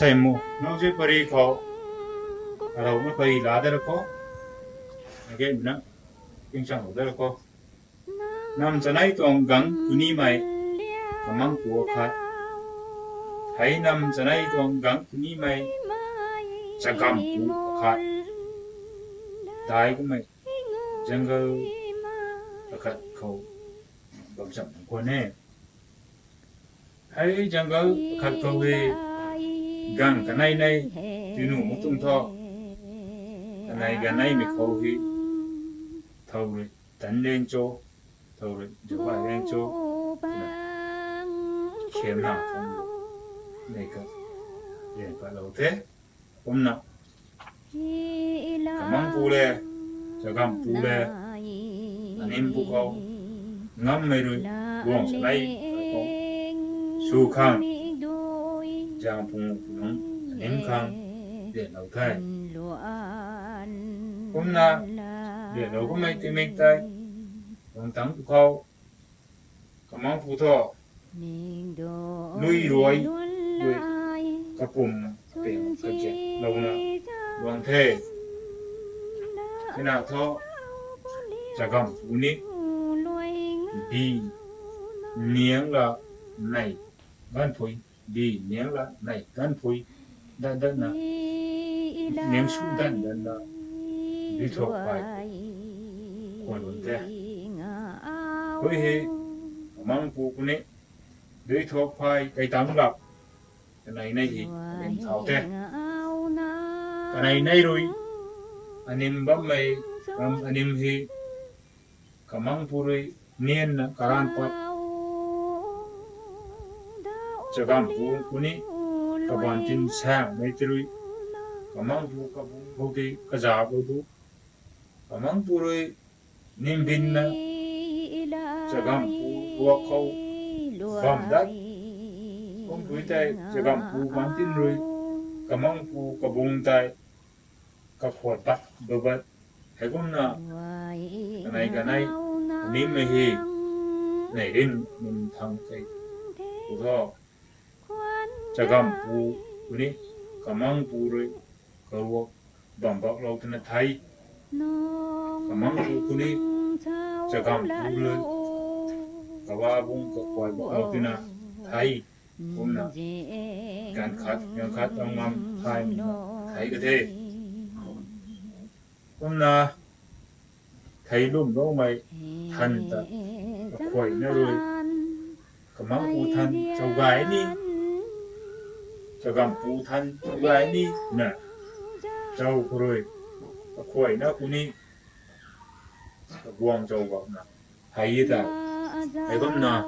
sai mu Laojip pari khou Arouna pari la da ko age na kinh sang hồ da ko nam chanai tong gang kuni mai kamang ko kha hai nam chanai tong gang kuni mai chagam ku kha dai ko mai jungle khat khou bam cham ko ne hai jungle khat khou hi gang kanai nei tinu mutung tho kanai ganai mi khou hi thâu rồi tấn lên chỗ thâu rồi giữ bài lên chỗ khiếm nào không này cơ để phải lâu thế hôm nào cảm ơn phụ lệ cho cảm phụ lệ anh em phụ khâu ngắm mấy rồi buông sẽ lấy su khang giang phụ nóng anh em khang để lâu thế hôm nào để đâu có mấy tiếng mình tay còn tắm phụ khâu cảm ơn phụ thọ nuôi ruồi nuôi cặp bùm biển cái chuyện lâu nữa đoàn thể thế nào thọ chả cầm phụ nít đi miếng là này gan phôi đi miếng là này gan phôi đan đan là miếng su đan đan là đi thuộc bài còn vấn đề với hệ mang phụ của nè đi thuộc bài cái tấm lập cái này thì mình tháo thế cái này rồi anh em bấm mày anh em thì cả mang phụ rồi niên là karan pat cho cảm phụ của nè các bạn tin sang mấy rồi cả mang phụ các phụ thì cái giá của tu cả mang phụ rồi niềm tin là cho cảm phụ của khâu phẩm đất không tuổi tay cho cảm phụ bản tin rồi cả mang phụ cả bùng tay các hoạt bắt đồ vật hay cũng là cái này niềm mê hi này đến mình thằng cái của thọ cho cảm phụ của đi cả mang phụ rồi cả ruột bằng bọc lâu tên là thay cả mang phụ của đi cho cảm phụ rồi cả ba vùng cả quài bọc lâu tên là thay cũng là gan khát trong ngâm thay thấy cái thế cũng là thấy luôn đó mày thần ta quẩy nó rồi cả mang phụ thần cháu gái đi cho cảm phụ thân cháu gái đi nè cháu rồi quẩy nó cũng đi buông cháu vào nè thấy ta thấy không nè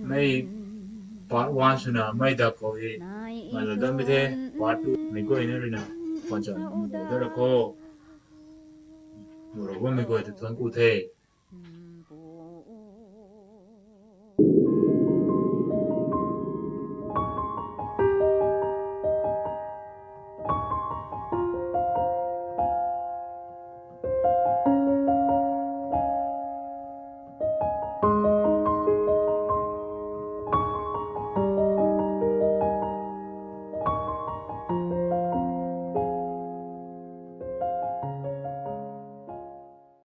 mày bắt quan sự nè mày đã có gì mà là đơn như thế bắt mày quẩy nó rồi nè quan trọng mình có rất là khó rồi mày quẩy thì thuần cụ thể